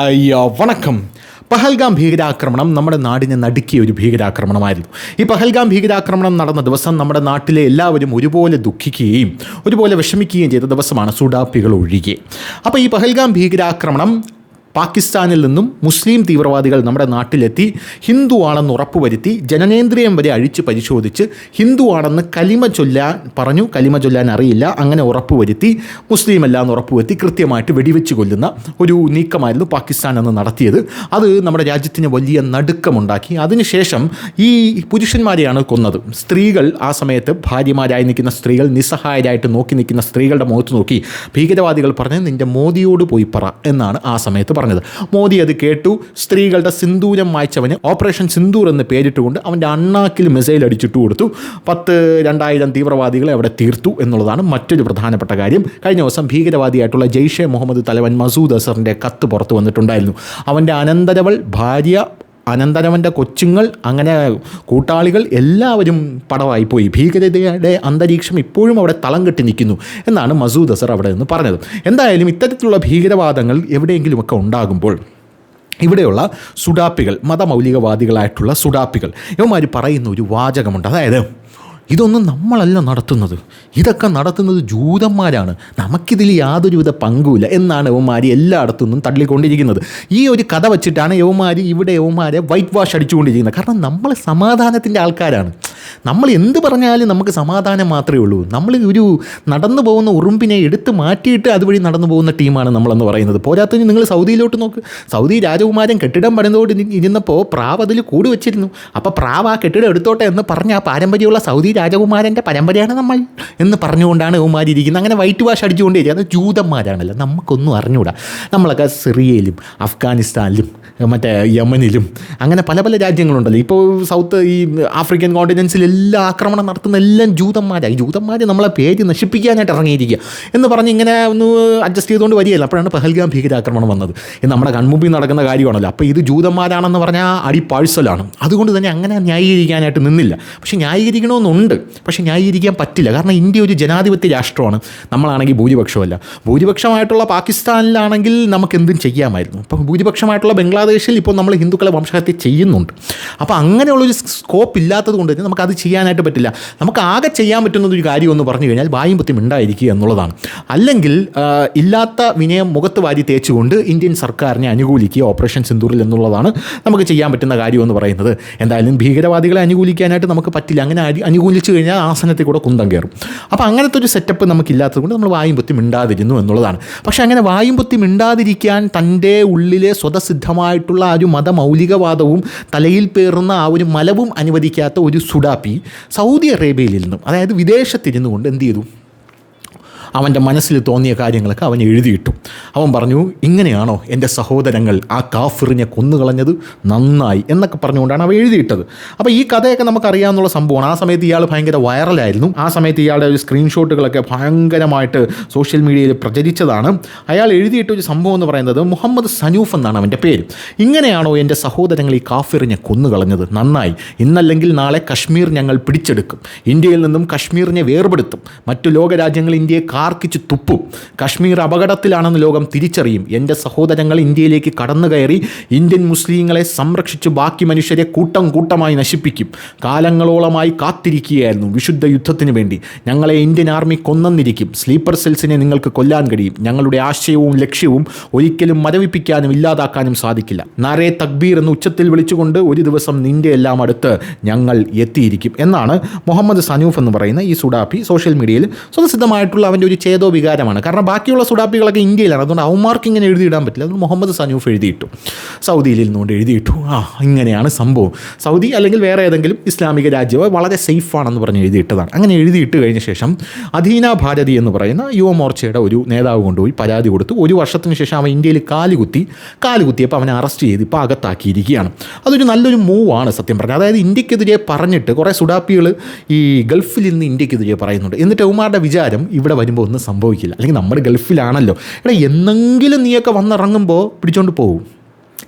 അയ്യോ വണക്കം. പഹൽഗാം ഭീകരാക്രമണം നമ്മുടെ നാടിനെ നടുക്കിയ ഒരു ഭീകരാക്രമണമായിരുന്നു. ഈ പഹൽഗാം ഭീകരാക്രമണം നടന്ന ദിവസം നമ്മുടെ നാട്ടിലെ എല്ലാവരും ഒരുപോലെ ദുഃഖിക്കുകയും ഒരുപോലെ വിഷമിക്കുകയും ചെയ്ത ദിവസമാണ്, സുഡാപ്പികൾ ഒഴികെ. അപ്പോൾ ഈ പഹൽഗാം ഭീകരാക്രമണം പാകിസ്ഥാനിൽ നിന്നും മുസ്ലിം തീവ്രവാദികൾ നമ്മുടെ നാട്ടിലെത്തി ഹിന്ദുവാണെന്ന് ഉറപ്പുവരുത്തി ജനനേന്ദ്രിയം വരെ അഴിച്ച് പരിശോധിച്ച് ഹിന്ദുവാണെന്ന് കലിമ ചൊല്ലാൻ അറിയില്ല, അങ്ങനെ ഉറപ്പുവരുത്തി മുസ്ലിം അല്ല എന്ന് ഉറപ്പുവരുത്തി കൃത്യമായിട്ട് വെടിവെച്ച് കൊല്ലുന്ന ഒരു നീക്കമായിരുന്നു പാകിസ്ഥാൻ അന്ന് നടത്തിയത്. അത് നമ്മുടെ രാജ്യത്തിന് വലിയ നടുക്കമുണ്ടാക്കി. അതിനുശേഷം ഈ പുരുഷന്മാരെയാണ് കൊന്നത്. സ്ത്രീകൾ ആ സമയത്ത് ഭാര്യമാരായി നിൽക്കുന്ന സ്ത്രീകൾ, നിസ്സഹായരായിട്ട് നോക്കി നിൽക്കുന്ന സ്ത്രീകളുടെ മുഖത്ത് നോക്കി ഭീകരവാദികൾ പറഞ്ഞത് നിൻ്റെ മോദിയോട് പോയി പറ എന്നാണ് ആ സമയത്ത് പറഞ്ഞത്. മോദി അത് കേട്ടു. സ്ത്രീകളുടെ സിന്ദൂരം മായ്ച്ചവന് ഓപ്പറേഷൻ സിന്ദൂർ എന്ന് പേരിട്ടുകൊണ്ട് അവൻ്റെ അണ്ണാക്കിൽ മിസൈൽ അടിച്ചിട്ട് കൊടുത്തു. 2000 തീവ്രവാദികളെ അവിടെ തീർത്തു എന്നുള്ളതാണ് മറ്റൊരു പ്രധാനപ്പെട്ട കാര്യം. കഴിഞ്ഞ ദിവസം ഭീകരവാദിയായിട്ടുള്ള ജെയ്ഷെ മുഹമ്മദ് തലവൻ മസൂദ് അസറിൻ്റെ കത്ത് പുറത്തു വന്നിട്ടുണ്ടായിരുന്നു. അവൻ്റെ അനന്തരവൾ, ഭാര്യ, അനന്തരവൻ്റെ കൊച്ചുങ്ങൾ, അങ്ങനെ കൂട്ടാളികൾ എല്ലാവരും പടവായിപ്പോയി. ഭീകരതയുടെ അന്തരീക്ഷം ഇപ്പോഴും അവിടെ തളം കെട്ടി നിൽക്കുന്നു എന്നാണ് മസൂദ് അസർ അവിടെ നിന്ന് പറഞ്ഞത്. എന്തായാലും ഇത്തരത്തിലുള്ള ഭീകരവാദങ്ങൾ എവിടെയെങ്കിലുമൊക്കെ ഉണ്ടാകുമ്പോൾ ഇവിടെയുള്ള സുഡാപ്പികൾ, മതമൗലികവാദികളായിട്ടുള്ള സുഡാപ്പികൾ, ഇവന്മാർ പറയുന്ന ഒരു വാചകമുണ്ട്. അതായത് ഇതൊന്നും നമ്മളല്ല നടത്തുന്നത്, ഇതൊക്കെ നടത്തുന്നത് ജൂതന്മാരാണ്, നമുക്കിതിൽ യാതൊരുവിധ പങ്കുമില്ല എന്നാണ് യവന്മാർ എല്ലായിടത്തു നിന്നും തള്ളിക്കൊണ്ടിരിക്കുന്നത്. ഈ ഒരു കഥ വച്ചിട്ടാണ് യവന്മാരെ വൈറ്റ് വാഷ് അടിച്ചുകൊണ്ടിരിക്കുന്നത്. കാരണം നമ്മൾ സമാധാനത്തിൻ്റെ ആൾക്കാരാണ്. നമ്മൾ എന്ത് പറഞ്ഞാലും നമുക്ക് സമാധാനം മാത്രമേ ഉള്ളൂ. നമ്മൾ ഒരു നടന്നു പോകുന്ന ഉറുമ്പിനെ എടുത്ത് മാറ്റിയിട്ട് അതുവഴി നടന്നു പോകുന്ന ടീമാണ് നമ്മളെന്ന് പറയുന്നത്. പോരാത്തതിന് നിങ്ങൾ സൗദിയിലോട്ട് നോക്ക്. സൗദി രാജകുമാരൻ കെട്ടിടം പണിതുകൊണ്ട് ഇരുന്നപ്പോൾ പ്രാവ് അതിൽ കൂട് വെച്ചിരുന്നു. അപ്പോൾ പ്രാവ് ആ കെട്ടിടം എടുത്തോട്ടെ എന്ന് പറഞ്ഞ ആ പാരമ്പര്യമുള്ള സൗദി രാജകുമാരൻ്റെ പരമ്പരയാണ് നമ്മൾ എന്ന് പറഞ്ഞുകൊണ്ടാണ് യവന്മാരിയിരിക്കുന്നത്. അങ്ങനെ വൈറ്റ് വാഷ് അടിച്ചുകൊണ്ടേയിരിക്കും. അത് ജൂതന്മാരാണല്ലോ, നമുക്കൊന്നും അറിഞ്ഞുകൂടാ. നമ്മളൊക്കെ സിറിയയിലും അഫ്ഗാനിസ്ഥാനിലും മറ്റേ യമനിലും അങ്ങനെ പല പല രാജ്യങ്ങളുണ്ടല്ലോ. ഇപ്പോൾ സൗത്ത് ഈ ആഫ്രിക്കൻ കോണ്ടിനെൻസിലെല്ലാം ആക്രമണം നടത്തുന്ന എല്ലാം ജൂതന്മാരായി. ജൂതന്മാർ നമ്മളെ പേര് നശിപ്പിക്കാനായിട്ട് ഇറങ്ങിയിരിക്കുക എന്ന് പറഞ്ഞ് ഇങ്ങനെ ഒന്ന് അഡ്ജസ്റ്റ് ചെയ്തുകൊണ്ട് വരികയല്ല. അപ്പോഴാണ് പഹൽഗാം ഭീകരാക്രമണം വന്നത്. ഇത് നമ്മുടെ കൺമുമ്പിൽ നടക്കുന്ന കാര്യമാണല്ലോ. അപ്പോൾ ഇത് ജൂതന്മാരാണെന്ന് പറഞ്ഞാൽ അടി പാഴ്സലാണ്. അതുകൊണ്ട് തന്നെ അങ്ങനെ ന്യായീകരിക്കാനായിട്ട് നിന്നില്ല. പക്ഷേ ന്യായീകരിക്കണമെന്നുണ്ട്, പക്ഷേ ന്യായീകരിക്കാൻ പറ്റില്ല. കാരണം ഇന്ത്യ ഒരു ജനാധിപത്യ രാഷ്ട്രമാണ്. നമ്മളാണെങ്കിൽ ഭൂരിപക്ഷമല്ല. ഭൂരിപക്ഷമായിട്ടുള്ള പാകിസ്ഥാനിലാണെങ്കിൽ നമുക്ക് എന്തും ചെയ്യാമായിരുന്നു. അപ്പം ഭൂരിപക്ഷമായിട്ടുള്ള ബംഗ്ലാദേശിൽ ഇപ്പോൾ നമ്മൾ ഹിന്ദുക്കളെ വംശഹത്യ ചെയ്യുന്നുണ്ട്. അപ്പോൾ അങ്ങനെയുള്ളൊരു സ്കോപ്പ് ഇല്ലാത്തത് കൊണ്ട് തന്നെ നമുക്കത് ചെയ്യാനായിട്ട് പറ്റില്ല. നമുക്ക് ആകെ ചെയ്യാൻ പറ്റുന്നതൊരു കാര്യം എന്ന് പറഞ്ഞു കഴിഞ്ഞാൽ വായും പൊത്തി മിണ്ടായിരിക്കുക എന്നുള്ളതാണ്. അല്ലെങ്കിൽ ഇല്ലാത്ത വിനയം മുഖത്ത് വാരി തേച്ചുകൊണ്ട് ഇന്ത്യൻ സർക്കാരിനെ അനുകൂലിക്കുക ഓപ്പറേഷൻ സിന്ദൂറിൽ എന്നുള്ളതാണ് നമുക്ക് ചെയ്യാൻ പറ്റുന്ന കാര്യം എന്ന് പറയുന്നത്. എന്തായാലും ഭീകരവാദികളെ അനുകൂലിക്കാനായിട്ട് നമുക്ക് പറ്റില്ല. അങ്ങനെ അനുകൂലിച്ചു കഴിഞ്ഞാൽ ആസനത്തിൽ കൂടെ കുന്തം കയറും. അപ്പോൾ അങ്ങനത്തെ ഒരു സെറ്റപ്പ് നമുക്കില്ലാത്തത് കൊണ്ട് നമ്മൾ വായും പൊത്തി മിണ്ടാതിരുന്നു എന്നുള്ളതാണ്. പക്ഷേ അങ്ങനെ വായും പൊത്തി മിണ്ടാതിരിക്കാൻ തൻ്റെ ഉള്ളിലെ സ്വതസിദ്ധമായിട്ടുള്ള ആ ഒരു മതമൗലികവാദവും തലയിൽ പേറുന്ന ആ ഒരു മലവും അനുവദിക്കാത്ത ഒരു സുഡാപ്പി സൗദി അറേബ്യയിൽ നിന്നും, അതായത് വിദേശത്തിരുന്നു കൊണ്ട് എന്ത് ചെയ്തു, അവൻ്റെ മനസ്സിൽ തോന്നിയ കാര്യങ്ങളൊക്കെ അവൻ എഴുതിയിട്ടു. അവൻ പറഞ്ഞു, ഇങ്ങനെയാണോ എൻ്റെ സഹോദരങ്ങൾ ആ കാഫിറിനെ കൊന്നുകളഞ്ഞത്, നന്നായി എന്നൊക്കെ പറഞ്ഞുകൊണ്ടാണ് അവൻ എഴുതിയിട്ടത്. അപ്പോൾ ഈ കഥയൊക്കെ നമുക്കറിയാവുന്ന സംഭവമാണ്. ആ സമയത്ത് ഇയാൾ ഭയങ്കര വൈറലായിരുന്നു. ആ സമയത്ത് ഇയാളുടെ ഒരു സ്ക്രീൻഷോട്ടുകളൊക്കെ ഭയങ്കരമായിട്ട് സോഷ്യൽ മീഡിയയിൽ പ്രചരിച്ചതാണ്. അയാൾ എഴുതിയിട്ട ഒരു സംഭവം എന്ന് പറയുന്നത് മുഹമ്മദ് സനൂഫ് എന്നാണ് അവൻ്റെ പേര്. ഇങ്ങനെയാണോ എൻ്റെ സഹോദരങ്ങൾ ഈ കാഫിറിനെ കൊന്നുകളഞ്ഞത്, നന്നായി, ഇന്നല്ലെങ്കിൽ നാളെ കശ്മീർ ഞങ്ങൾ പിടിച്ചെടുക്കും, ഇന്ത്യയിൽ നിന്നും കശ്മീരിനെ വേർപെടുത്തും, മറ്റു ലോകരാജ്യങ്ങൾ ഇന്ത്യയെ കാർക്കിച്ച് തുപ്പും, കശ്മീർ അപകടത്തിലാണെന്ന് ലോകം തിരിച്ചറിയും, എൻ്റെ സഹോദരങ്ങൾ ഇന്ത്യയിലേക്ക് കടന്നു കയറി ഇന്ത്യൻ മുസ്ലിങ്ങളെ സംരക്ഷിച്ച് ബാക്കി മനുഷ്യരെ കൂട്ടം കൂട്ടമായി നശിപ്പിക്കും, കാലങ്ങളോളമായി കാത്തിരിക്കുകയായിരുന്നു വിശുദ്ധ യുദ്ധത്തിന് വേണ്ടി, ഞങ്ങളെ ഇന്ത്യൻ ആർമി കൊന്നിരിക്കും, സ്ലീപ്പർ സെൽസിനെ നിങ്ങൾക്ക് കൊല്ലാൻ കഴിയും, ഞങ്ങളുടെ ആശയവും ലക്ഷ്യവും ഒരിക്കലും മരവിപ്പിക്കാനും ഇല്ലാതാക്കാനും സാധിക്കില്ല, നാരേ തക്ബീർ എന്ന് ഉച്ചത്തിൽ വിളിച്ചുകൊണ്ട് ഒരു ദിവസം നിൻ്റെ എല്ലാം അടുത്ത് ഞങ്ങൾ എത്തിയിരിക്കും എന്നാണ് മുഹമ്മദ് സനൂഫ് എന്ന് പറയുന്ന ഈ സുഡാപ്പി സോഷ്യൽ മീഡിയയിൽ സ്വതസിദ്ധമായിട്ടുള്ള അവൻ്റെ ഒരു ചേതോ വികാരമാണ്. കാരണം ബാക്കിയുള്ള സുഡാപ്പികളൊക്കെ ഇന്ത്യയിലാണ്. അതുകൊണ്ട് അവന്മാർക്ക് ഇങ്ങനെ എഴുതിയിടാൻ പറ്റില്ല. അതുകൊണ്ട് മുഹമ്മദ് സനൂഫ് എഴുതിയിട്ടു, സൗദിയിൽ നിന്നുകൊണ്ട് എഴുതിയിട്ടു, ഇങ്ങനെയാണ് സംഭവം, സൗദി അല്ലെങ്കിൽ വേറെ ഏതെങ്കിലും ഇസ്ലാമിക രാജ്യമോ വളരെ സേഫാണെന്ന് പറഞ്ഞ് എഴുതിയിട്ടതാണ്. അങ്ങനെ എഴുതിയിട്ട് കഴിഞ്ഞ ശേഷം അധീന ഭാരതി എന്ന് പറയുന്ന യുവമോർച്ചയുടെ ഒരു നേതാവ് കൊണ്ടുപോയി പരാതി കൊടുത്തു. ഒരു വർഷത്തിന് ശേഷം അവൻ ഇന്ത്യയിൽ കാലുകുത്തിയപ്പോൾ അവനെ അറസ്റ്റ് ചെയ്ത് ഇപ്പോൾ അകത്താക്കിയിരിക്കുകയാണ്. അതൊരു നല്ലൊരു മൂവാണ് സത്യം പറഞ്ഞാൽ. അതായത് ഇന്ത്യക്കെതിരെ പറഞ്ഞിട്ട് കുറേ സുഡാപ്പികൾ ഈ ഗൾഫിൽ നിന്ന് ഇന്ത്യക്കെതിരെ പറയുന്നുണ്ട്. എന്നിട്ട് ഉമാരുടെ വിചാരം ഇവിടെ വരുമ്പോൾ ഒന്നും സംഭവിക്കില്ല, അല്ലെങ്കിൽ നമ്മൾ ഗൾഫിലാണല്ലോ, എടാ എന്നെങ്കിലും നീയൊക്കെ വന്നിറങ്ങുമ്പോൾ പിടിച്ചോണ്ട് പോകും.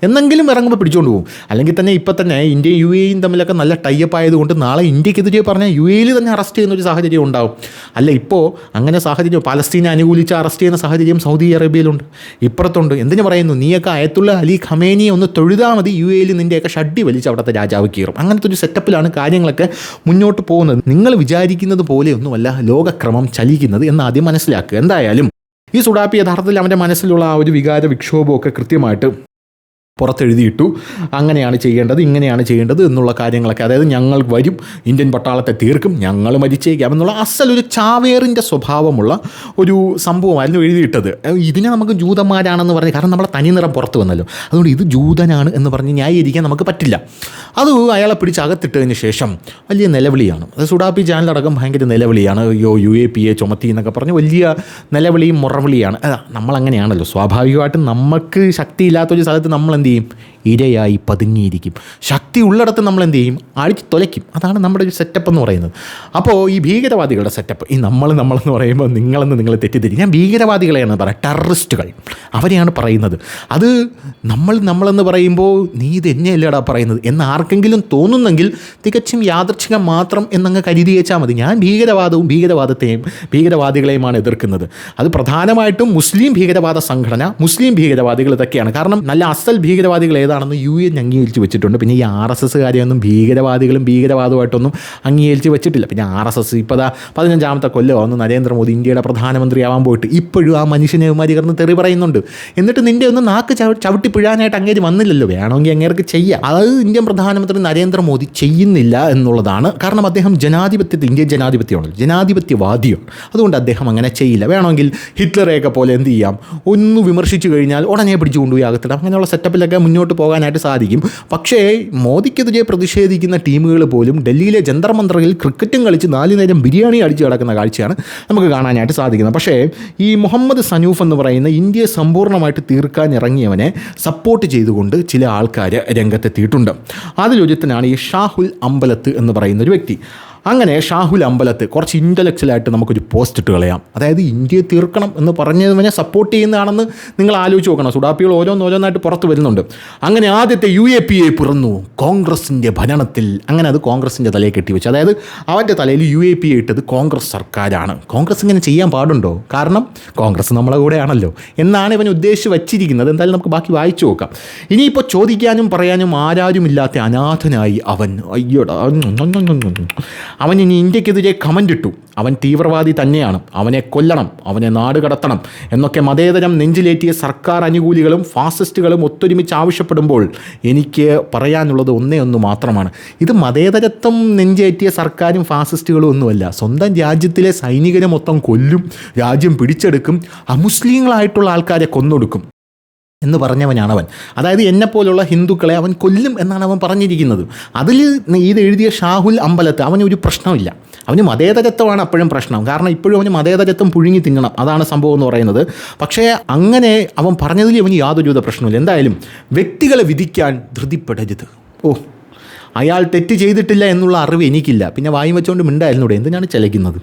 എന്നെങ്കിലും ഇറങ്ങുമ്പോൾ പിടിച്ചുകൊണ്ട് പോകും. അല്ലെങ്കിൽ തന്നെ ഇപ്പം തന്നെ ഇന്ത്യയും യു എയും തമ്മിലൊക്കെ നല്ല ടൈപ്പ് ആയതുകൊണ്ട് നാളെ ഇന്ത്യക്കെതിരെ പറഞ്ഞാൽ യു എയിൽ തന്നെ അറസ്റ്റ് ചെയ്യുന്ന ഒരു സാഹചര്യം ഉണ്ടാവും. അല്ല, ഇപ്പോൾ അങ്ങനെ സാഹചര്യം പാലസ്തീനെ അനുകൂലിച്ച് അറസ്റ്റ് ചെയ്യുന്ന സാഹചര്യം സൗദി അറേബ്യയിലുണ്ട്, ഇപ്പുറത്തുണ്ട്. എന്തിനു പറയുന്നു, നീയൊക്കെ അയത്തുള്ള അലി ഖമേനിയെ ഒന്ന് തൊഴുതാൽ മതി, യു എയിൽ നിൻ്റെയൊക്കെ ഷഡ്ഡി വലിച്ച് അവിടുത്തെ രാജാവ് കയറും. അങ്ങനത്തെ ഒരു സെറ്റപ്പിലാണ് കാര്യങ്ങളൊക്കെ മുന്നോട്ട് പോകുന്നത്. നിങ്ങൾ വിചാരിക്കുന്നത് പോലെയൊന്നുമല്ല ലോകക്രമം ചലിക്കുന്നത് എന്ന് ആദ്യം മനസ്സിലാക്കുക. എന്തായാലും ഈ സുഡാപ്പി യഥാർത്ഥത്തിൽ അവൻ്റെ മനസ്സിലുള്ള ആ ഒരു വികാര വിക്ഷോഭമൊക്കെ കൃത്യമായിട്ട് പുറത്തെഴുതിയിട്ടു. അങ്ങനെയാണ് ചെയ്യേണ്ടത്, ഇങ്ങനെയാണ് ചെയ്യേണ്ടത് എന്നുള്ള കാര്യങ്ങളൊക്കെ. അതായത് ഞങ്ങൾ വരും, ഇന്ത്യൻ പട്ടാളത്തെ തീർക്കും, ഞങ്ങൾ മരിച്ചേക്കാം എന്നുള്ള അസലൊരു ചാവേറിൻ്റെ സ്വഭാവമുള്ള ഒരു സംഭവമായിരുന്നു എഴുതിയിട്ടത്. ഇതിനെ നമുക്ക് ജൂതന്മാരാണെന്ന് പറഞ്ഞ്, കാരണം നമ്മളെ തനിനിറം പുറത്ത് വന്നല്ലോ, അതുകൊണ്ട് ഇത് ജൂതനാണ് എന്ന് പറഞ്ഞ് ന്യായീകരിക്കാൻ നമുക്ക് പറ്റില്ല. അത് അയാളെ പിടിച്ച് അകത്തിട്ടതിന് ശേഷം വലിയ നിലവിളിയാണ്. അത് സുഡാപ്പി ചാനലടക്കം ഭയങ്കര നിലവിളിയാണ്. അയ്യോ UAPA ചുമത്തി എന്നൊക്കെ പറഞ്ഞ് വലിയ നിലവിളിയും മുറവിളിയാണ്. നമ്മളങ്ങനെയാണല്ലോ സ്വാഭാവികമായിട്ടും. നമുക്ക് ശക്തിയില്ലാത്തൊരു സ്ഥലത്ത് നമ്മൾ എന്ത് ചെയ്യും, ഇരയായി പതുങ്ങിയിരിക്കും. ശക്തി ഉള്ളിടത്ത് നമ്മൾ എന്ത് ചെയ്യും, അടിച്ച് തുലയ്ക്കും. അതാണ് നമ്മുടെ ഒരു സെറ്റപ്പ് എന്ന് പറയുന്നത്. അപ്പോൾ ഈ ഭീകരവാദികളുടെ സെറ്റപ്പ്, ഈ നമ്മളെന്ന് പറയുമ്പോൾ നിങ്ങൾ തെറ്റിദ്ധരി, ഞാൻ ഭീകരവാദികളെയാണ് പറയുക, ടെററിസ്റ്റുകൾ, അവരെയാണ് പറയുന്നത്. അത് നമ്മളെന്ന് പറയുമ്പോൾ നീ ഇത് എന്നെയല്ലേടാ പറയുന്നത് എന്ന് ആർക്കെങ്കിലും തോന്നുന്നെങ്കിൽ തികച്ചും യാദൃച്ഛികം മാത്രം എന്നങ്ങ് കരുതി വെച്ചാൽ മതി. ഞാൻ ഭീകരവാദികളെയുമാണ് എതിർക്കുന്നത്. അത് പ്രധാനമായിട്ടും മുസ്ലിം ഭീകരവാദ സംഘടന, മുസ്ലിം ഭീകരവാദികൾ ഇതൊക്കെയാണ്. കാരണം നല്ല അസൽ ഭീകരവാദികൾ ഏതാണെന്ന് UN അംഗീകരിച്ച് വെച്ചിട്ടുണ്ട്. പിന്നെ ഈ RSS കാര്യമൊന്നും ഭീകരവാദമായിട്ടൊന്നും അംഗീകരിച്ച് വെച്ചിട്ടില്ല. പിന്നെ RSS ഇപ്പോൾ 15ാമത്തെ കൊല്ലമാണ് നരേന്ദ്രമോദി ഇന്ത്യയുടെ പ്രധാനമന്ത്രിയാവാൻ പോയിട്ട് ഇപ്പോഴും ആ മനുഷ്യനെ കിടന്ന് തെറി പറയുന്നുണ്ട്. എന്നിട്ട് നിൻ്റെ ഒന്ന് നാക്ക് ചവിട്ടി പിഴാനായിട്ട് അങ്ങേര് വന്നില്ലല്ലോ. വേണമെങ്കിൽ അങ്ങേർക്ക് ചെയ്യാം. അത് ഇന്ത്യൻ പ്രധാനമന്ത്രി നരേന്ദ്രമോദി ചെയ്യുന്നില്ല എന്നുള്ളതാണ്. കാരണം അദ്ദേഹം ഇന്ത്യൻ ജനാധിപത്യവാദിയാണ്. അതുകൊണ്ട് അദ്ദേഹം അങ്ങനെ ചെയ്യില്ല. വേണമെങ്കിൽ ഹിറ്റ്ലറെയൊക്കെ പോലെ എന്ത് ചെയ്യാം, ഒന്ന് വിമർശിച്ചു കഴിഞ്ഞാൽ ഉടനെ പിടിച്ചു കൊണ്ടുപോയി അകത്തിടാം. അങ്ങനെയുള്ള സെറ്റപ്പിലൊക്കെ മുന്നോട്ട് പോകാനായിട്ട് സാധിക്കും. പക്ഷേ മോദിക്കെതിരെ പ്രതിഷേധിക്കുന്ന ടീമുകൾ പോലും ഡൽഹിയിലെ ജന്തർ മന്ദറിൽ ക്രിക്കറ്റും കളിച്ച് 4 നേരം ബിരിയാണി അടിച്ച് കിടക്കുന്ന കാഴ്ചയാണ് നമുക്ക് കാണാനായിട്ട് സാധിക്കുന്നത്. പക്ഷേ ഈ മുഹമ്മദ് സനൂഫ് എന്ന് പറയുന്ന ഇന്ത്യയെ സമ്പൂർണ്ണമായിട്ട് തീർക്കാൻ ഇറങ്ങിയവനെ സപ്പോർട്ട് ചെയ്തുകൊണ്ട് ചില ആൾക്കാർ രംഗത്തെത്തിയിട്ടുണ്ട്. അതിലൊരുത്തനാണ് ഈ ഷാഹുൽ അമ്പലത്ത് എന്ന് പറയുന്ന ഒരു വ്യക്തി. അങ്ങനെ ഷാഹുൽ അമ്പലത്ത് കുറച്ച് ഇൻ്റലക്ച്വലായിട്ട് നമുക്കൊരു പോസ്റ്റ് ഇട്ട് കളയാം. അതായത് ഇന്ത്യയെ തീർക്കണം എന്ന് പറഞ്ഞതിനെ സപ്പോർട്ട് ചെയ്യുന്നതാണെന്ന് നിങ്ങൾ ആലോചിച്ച് നോക്കണം. സുഡാപ്പികൾ ഓരോന്നായിട്ട് പുറത്ത് വരുന്നുണ്ട്. അങ്ങനെ ആദ്യത്തെ UAPA പിറന്നു കോൺഗ്രസിൻ്റെ ഭരണത്തിൽ. അങ്ങനെ അത് കോൺഗ്രസിൻ്റെ തലയിൽ കെട്ടിവെച്ചു. അതായത് അവൻ്റെ തലയിൽ UAPA ഇട്ടത് കോൺഗ്രസ് സർക്കാരാണ്. കോൺഗ്രസ് ഇങ്ങനെ ചെയ്യാൻ പാടുണ്ടോ? കാരണം കോൺഗ്രസ് നമ്മളെ കൂടെയാണല്ലോ എന്നാണ് ഇവൻ ഉദ്ദേശിച്ച് വച്ചിരിക്കുന്നത്. എന്തായാലും നമുക്ക് ബാക്കി വായിച്ചു നോക്കാം. ഇനിയിപ്പോൾ ചോദിക്കാനും പറയാനും ആരാരുമില്ലാത്ത അനാഥനായി അവൻ, അയ്യോടാ, അവൻ ഇനി ഇന്ത്യക്കെതിരെ കമൻ്റ് ഇട്ടു. അവൻ തീവ്രവാദി തന്നെയാണ്, അവനെ കൊല്ലണം, അവനെ നാട് കടത്തണം എന്നൊക്കെ മതേതരം നെഞ്ചിലേറ്റിയ സർക്കാർ അനുകൂലികളും ഫാസിസ്റ്റുകളും ഒത്തൊരുമിച്ച് ആവശ്യപ്പെടുമ്പോൾ എനിക്ക് പറയാനുള്ളത് ഒന്ന് മാത്രമാണ്. ഇത് മതേതരത്വം നെഞ്ചേറ്റിയ സർക്കാരും ഫാസിസ്റ്റുകളും ഒന്നുമല്ല. സ്വന്തം രാജ്യത്തിലെ സൈനികരെ മൊത്തം കൊല്ലും, രാജ്യം പിടിച്ചെടുക്കും, അമുസ്ലിങ്ങളായിട്ടുള്ള ആൾക്കാരെ കൊന്നൊടുക്കും എന്ന് പറഞ്ഞവനാണവൻ. അതായത് എന്നെപ്പോലുള്ള ഹിന്ദുക്കളെ അവൻ കൊല്ലും എന്നാണ് അവൻ പറഞ്ഞിരിക്കുന്നത്. അതിൽ ഇത് എഴുതിയ ഷാഹുൽ അമ്പലത്ത് അവനൊരു പ്രശ്നമില്ല. അവന് മതേതരത്വമാണ് അപ്പോഴും പ്രശ്നം. കാരണം ഇപ്പോഴും അവന് മതേതരത്വം പുഴുങ്ങി തിന്നണം, അതാണ് സംഭവം എന്ന് പറയുന്നത്. പക്ഷേ അങ്ങനെ അവൻ പറഞ്ഞതിൽ അവന് യാതൊരുവിധ പ്രശ്നമില്ല. എന്തായാലും വ്യക്തികളെ വിധിക്കാൻ ധൃതിപ്പെടരുത്. അയാൾ തെറ്റ് ചെയ്തിട്ടില്ല എന്നുള്ള അറിവ് എനിക്കില്ല, പിന്നെ വായും വെച്ചുകൊണ്ട് മിണ്ടായിരുന്നൂടെ, എന്തിനാണ് ചലിക്കുന്നത്?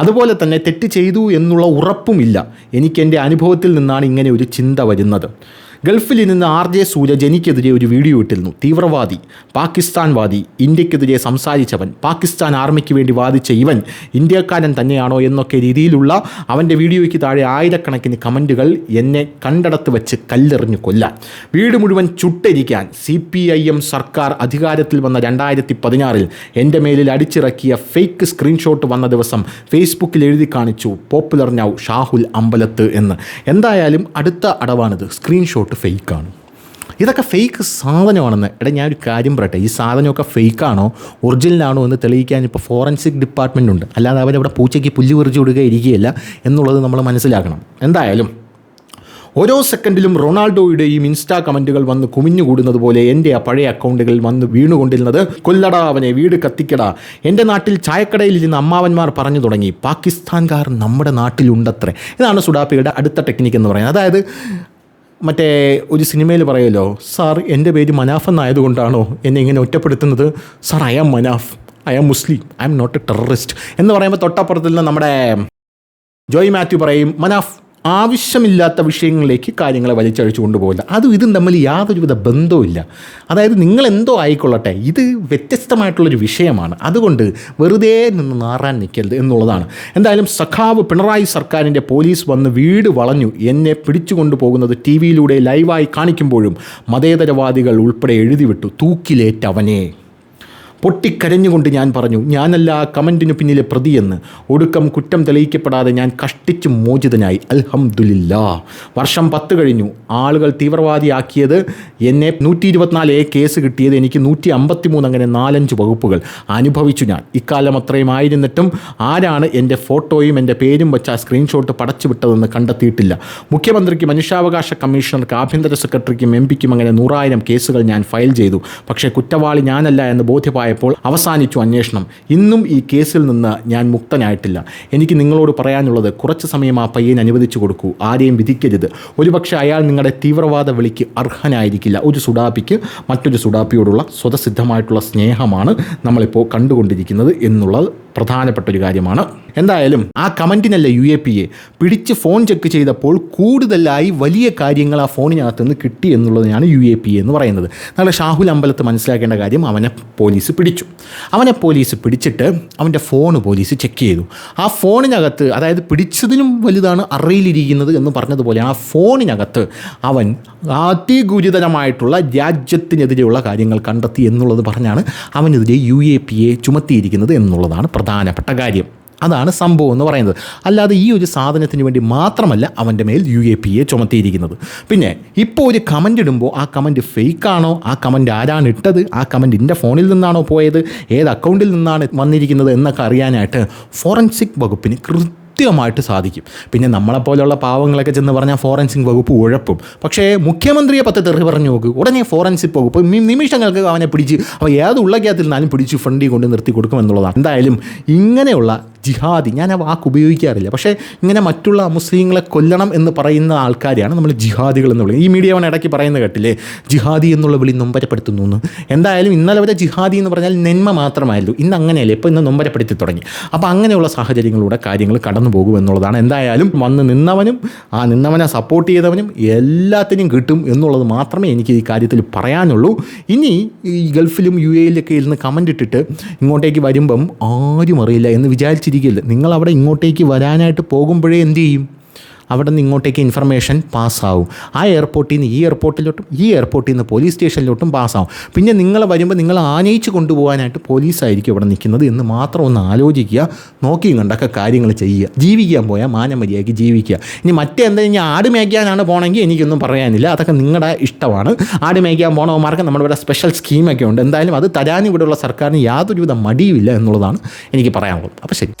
അതുപോലെ തന്നെ തെറ്റ് ചെയ്തു എന്നുള്ള ഉറപ്പുമില്ല. എനിക്കെൻ്റെ അനുഭവത്തിൽ നിന്നാണ് ഇങ്ങനെ ഒരു ചിന്ത വരുന്നത്. ഗൾഫിൽ നിന്ന് RJ സൂരജ് എനിക്കെതിരെ ഒരു വീഡിയോ ഇട്ടിരുന്നു. തീവ്രവാദി, പാകിസ്ഥാൻവാദി, ഇന്ത്യക്കെതിരെ സംസാരിച്ചവൻ, പാകിസ്ഥാൻ ആർമിക്ക് വേണ്ടി വാദിച്ച ഇവൻ ഇന്ത്യക്കാരൻ തന്നെയാണോ എന്നൊക്കെ രീതിയിലുള്ള അവൻ്റെ വീഡിയോയ്ക്ക് താഴെ ആയിരക്കണക്കിന് കമൻറ്റുകൾ എന്നെ കണ്ടടത്ത് വെച്ച് കല്ലെറിഞ്ഞു കൊല്ലാൻ, വീട് മുഴുവൻ ചുട്ടരിക്കാൻ CPIM സർക്കാർ അധികാരത്തിൽ വന്ന 2016 എൻ്റെ മേലിൽ അടിച്ചിറക്കിയ ഫേക്ക് സ്ക്രീൻഷോട്ട് വന്ന ദിവസം ഫേസ്ബുക്കിൽ എഴുതി കാണിച്ചു പോപ്പുലർ നൗ ഷാഹുൽ അമ്പലത്ത് എന്ന്. എന്തായാലും അടുത്ത അടവാണിത്. സ്ക്രീൻഷോട്ട് ഫേക്കാണ്. ഇതൊക്കെ ഫേക്ക് സാധനമാണെന്ന്. ഞാനൊരു കാര്യം പറയട്ടെ, ഈ സാധനമൊക്കെ ഫേക്കാണോ ഒറിജിനലാണോ എന്ന് തെളിയിക്കാൻ ഇപ്പോൾ ഫോറൻസിക് ഡിപ്പാർട്ട്മെൻ്റ് ഉണ്ട്. അല്ലാതെ അവരവിടെ പൂച്ചയ്ക്ക് പുല്ല് പറിച്ചു കൊടുക്കുക ഇരിക്കുകയില്ല എന്നുള്ളത് നമ്മൾ മനസ്സിലാക്കണം. എന്തായാലും ഓരോ സെക്കൻഡിലും റൊണാൾഡോയുടെയും ഇൻസ്റ്റാ കമൻറ്റുകൾ വന്ന് കുമിഞ്ഞുകൂടുന്നത് പോലെ എൻ്റെ ആ പഴയ അക്കൗണ്ടുകളിൽ വന്ന് വീണുകൊണ്ടിരുന്നത് കൊല്ലടാ അവനെ, വീട് കത്തിക്കടാ. എൻ്റെ നാട്ടിൽ ചായക്കടയിൽ ഇരുന്ന് അമ്മാവന്മാർ പറഞ്ഞു തുടങ്ങി പാകിസ്ഥാൻകാർ നമ്മുടെ നാട്ടിലുണ്ടത്രേ. ഇതാണ് സുഡാപ്പിയുടെ അടുത്ത ടെക്നിക്ക് എന്ന് പറയുന്നത്. അതായത് മറ്റേ ഒരു സിനിമയിൽ പറയുമല്ലോ, സാർ എൻ്റെ പേര് മനാഫ് എന്നായതുകൊണ്ടാണോ എന്നെ ഇങ്ങനെ ഒറ്റപ്പെടുത്തുന്നത്? Sir I am Manaf, I am Muslim, I am not a terrorist എന്ന് പറയുമ്പോൾ തൊട്ടപ്പുറത്തിൽ നിന്ന് നമ്മുടെ ജോയ് മാത്യു പറയും, മനാഫ് ആവശ്യമില്ലാത്ത വിഷയങ്ങളിലേക്ക് കാര്യങ്ങളെ വലിച്ചഴിച്ചു കൊണ്ടുപോകില്ല. അതും ഇതും തമ്മിൽ യാതൊരുവിധ ബന്ധവുമില്ല. അതായത് നിങ്ങളെന്തോ ആയിക്കൊള്ളട്ടെ, ഇത് വ്യത്യസ്തമായിട്ടുള്ളൊരു വിഷയമാണ്. അതുകൊണ്ട് വെറുതെ നിന്ന് നാറാൻ നിൽക്കരുത് എന്നുള്ളതാണ്. എന്തായാലും സഖാവ് പിണറായി സർക്കാരിൻ്റെ പോലീസ് വന്ന് വീട് വളഞ്ഞു എന്നെ പിടിച്ചുകൊണ്ടു പോകുന്നത് ടി വിയിലൂടെ ലൈവായി കാണിക്കുമ്പോഴും മതേതരവാദികൾ ഉൾപ്പെടെ എഴുതിവിട്ടു, തൂക്കിലേറ്റവനെ. പൊട്ടിക്കരഞ്ഞുകൊണ്ട് ഞാൻ പറഞ്ഞു, ഞാനല്ല ആ കമൻറ്റിന് പിന്നിലെ പ്രതിയെന്ന്. ഒടുക്കം കുറ്റം തെളിയിക്കപ്പെടാതെ ഞാൻ കഷ്ടിച്ച് മോചിതനായി. അൽഹംദുലില്ലാ. വർഷം 10 കഴിഞ്ഞു. ആളുകൾ തീവ്രവാദിയാക്കിയത് എന്നെ. 124A കേസ് കിട്ടിയത് എനിക്ക്. 153 അങ്ങനെ 4-5 വകുപ്പുകൾ അനുഭവിച്ചു ഞാൻ. ഇക്കാലം അത്രയും ആയിരുന്നിട്ടും ആരാണ് എൻ്റെ ഫോട്ടോയും എൻ്റെ പേരും വെച്ച ആ സ്ക്രീൻഷോട്ട് പടച്ചു വിട്ടതെന്ന് കണ്ടെത്തിയിട്ടില്ല. മുഖ്യമന്ത്രിക്ക്, മനുഷ്യാവകാശ കമ്മീഷണർക്ക്, ആഭ്യന്തര സെക്രട്ടറിക്കും എം പിക്കും അങ്ങനെ 100,000 കേസുകൾ ഞാൻ ഫയൽ ചെയ്തു. പക്ഷേ കുറ്റവാളി ഞാനല്ല എന്ന് ബോധ്യമായ അവസാനിച്ചു അന്വേഷണം. ഇന്നും ഈ കേസിൽ നിന്ന് ഞാൻ മുക്തനായിട്ടില്ല. എനിക്ക് നിങ്ങളോട് പറയാനുള്ളത്, കുറച്ച് സമയം ആ പയ്യന് അനുവദിച്ചു കൊടുക്കൂ. ആരെയും വിധിക്കരുത്. ഒരുപക്ഷെ അയാൾ നിങ്ങളുടെ തീവ്രവാദ വിളിക്ക് അർഹനായിരിക്കില്ല. ഒരു സുഡാപ്പിക്ക് മറ്റൊരു സുഡാപ്പിയോടുള്ള സ്വതസിദ്ധമായിട്ടുള്ള സ്നേഹമാണ് നമ്മളിപ്പോൾ കണ്ടുകൊണ്ടിരിക്കുന്നത് എന്നുള്ളത് പ്രധാനപ്പെട്ട ഒരു കാര്യമാണ്. എന്തായാലും ആ കമൻറ്റിനല്ല UAPA പിടിച്ച് ഫോൺ ചെക്ക് ചെയ്തപ്പോൾ കൂടുതലായി വലിയ കാര്യങ്ങൾ ആ ഫോണിനകത്ത് നിന്ന് കിട്ടി എന്നുള്ളതാണ് UAPA എന്ന് പറയുന്നത്. നമ്മുടെ ഷാഹുൽ അമ്പലത്ത് മനസ്സിലാക്കേണ്ട കാര്യം, അവനെ പോലീസ് പിടിച്ചു. അവനെ പോലീസ് പിടിച്ചിട്ട് അവൻ്റെ ഫോൺ പോലീസ് ചെക്ക് ചെയ്തു. ആ ഫോണിനകത്ത്, അതായത് പിടിച്ചതിലും വലുതാണ് അറയിലിരിക്കുന്നത് എന്ന് പറഞ്ഞതുപോലെ, ആ ഫോണിനകത്ത് അവൻ അതിഗുരുതരമായിട്ടുള്ള രാജ്യത്തിനെതിരെയുള്ള കാര്യങ്ങൾ കണ്ടെത്തി എന്നുള്ളത് പറഞ്ഞാണ് അവനെതിരെ UAPA ചുമത്തിയിരിക്കുന്നത് എന്നുള്ളതാണ് പ്രധാനപ്പെട്ട കാര്യം. അതാണ് സംഭവം എന്ന് പറയുന്നത്. അല്ലാതെ ഈ ഒരു സാധനത്തിന് വേണ്ടി മാത്രമല്ല അവൻ്റെ മേൽ UAPA ചുമത്തിയിരിക്കുന്നത്. പിന്നെ ഇപ്പോൾ ഒരു കമൻ്റ് ഇടുമ്പോൾ ആ കമൻ്റ് ഫേക്കാണോ, ആ കമൻ്റ് ആരാണ് ഇട്ടത്, ആ കമൻ്റ് എൻ്റെ ഫോണിൽ നിന്നാണോ പോയത്, ഏത് അക്കൗണ്ടിൽ നിന്നാണ് വന്നിരിക്കുന്നത് എന്നൊക്കെ അറിയാനായിട്ട് ഫോറൻസിക് വകുപ്പിന് കൃത്യമായിട്ട് സാധിക്കും. പിന്നെ നമ്മളെപ്പോലെയുള്ള പാവങ്ങളൊക്കെ ചെന്ന് പറഞ്ഞാൽ ഫോറൻസിക് വകുപ്പ് ഉഴപ്പും. പക്ഷേ മുഖ്യമന്ത്രിയെ പറ്റി തെറി പറഞ്ഞു നോക്ക്, ഉടനെ ഫോറൻസിക് വകുപ്പ് നിമിഷങ്ങൾക്ക് അവനെ പിടിച്ച്, അപ്പോൾ ഏത് ഉള്ളകത്തിൽ നിന്നാലും പിടിച്ച് ഫ്രണ്ടിൽ കൊണ്ട് നിർത്തി കൊടുക്കുമെന്നുള്ളതാണ്. എന്തായാലും ഇങ്ങനെയുള്ള ജിഹാദി, ഞാൻ ആ വാക്ക് ഉപയോഗിക്കാറില്ല, പക്ഷേ ഇങ്ങനെ മറ്റുള്ള മുസ്ലിങ്ങളെ കൊല്ലണം എന്ന് പറയുന്ന ആൾക്കാരെയാണ് നമ്മൾ ജിഹാദികൾ എന്ന് വിളിക്കുന്നത്. ഈ മീഡിയ ഇടയ്ക്ക് പറയുന്നത് കേട്ടില്ലേ, ജിഹാദി എന്നുള്ള വിളി നൊമ്പരപ്പെടുത്തുന്നു എന്ന്. എന്തായാലും ഇന്നലെ വരെ ജിഹാദി എന്ന് പറഞ്ഞാൽ നന്മ മാത്രമായിരുന്നു. ഇന്ന് അങ്ങനെയല്ലേ, ഇപ്പോൾ ഇന്ന് നൊമ്പരപ്പെടുത്തി തുടങ്ങി. അപ്പോൾ അങ്ങനെയുള്ള സാഹചര്യങ്ങളിലൂടെ കാര്യങ്ങൾ കടന്നു പോകും എന്നുള്ളതാണ്. എന്തായാലും വന്ന് നിന്നവനും ആ നിന്നവനെ സപ്പോർട്ട് ചെയ്തവനും എല്ലാത്തിനും കിട്ടും എന്നുള്ളത് മാത്രമേ എനിക്ക് ഈ കാര്യത്തിൽ പറയാനുള്ളൂ. ഇനി ഈ ഗൾഫിലും UAE-യിലൊക്കെ ഇരുന്ന് കമൻ്റ് ഇട്ടിട്ട് ഇങ്ങോട്ടേക്ക് വരുമ്പം ആരും അറിയില്ല എന്ന് വിചാരിച്ചിരിക്കില്ല. നിങ്ങളവിടെ ഇങ്ങോട്ടേക്ക് വരാനായിട്ട് പോകുമ്പോഴേ എന്ത് ചെയ്യും, അവിടെ നിന്ന് ഇങ്ങോട്ടേക്ക് ഇൻഫർമേഷൻ പാസ്സാവും. ആ എയർപോർട്ടിൽ നിന്ന് ഈ എയർപോർട്ടിലോട്ടും, ഈ എയർപോർട്ടിൽ നിന്ന് പോലീസ് സ്റ്റേഷനിലോട്ടും പാസ്സാവും. പിന്നെ നിങ്ങൾ വരുമ്പോൾ നിങ്ങൾ ആനയിച്ച് കൊണ്ടുപോകാനായിട്ട് പോലീസായിരിക്കും ഇവിടെ നിൽക്കുന്നത് എന്ന് മാത്രം ഒന്ന് ആലോചിക്കുക. നോക്കിയും കണ്ടൊക്കെ കാര്യങ്ങൾ ചെയ്യുക. ജീവിക്കാൻ പോയാൽ മാനമര്യാദയ്ക്ക് ജീവിക്കുക. ഇനി മറ്റെന്തെങ്കിലും ആട് മേയ്ക്കാനാണ് പോകണമെങ്കിൽ എനിക്കൊന്നും പറയാനില്ല, അതൊക്കെ നിങ്ങളുടെ ഇഷ്ടമാണ്. ആട് മേയ്ക്കാൻ പോകണവന്മാർക്ക് നമ്മുടെ ഇവിടെ സ്പെഷ്യൽ സ്കീമൊക്കെ ഉണ്ട്. എന്തായാലും അത് തരാൻ ഇവിടെയുള്ള സർക്കാരിന് യാതൊരുവിധ മടിയുമില്ല എന്നുള്ളതാണ് എനിക്ക് പറയാനുള്ളത്. അപ്പോൾ ശരി.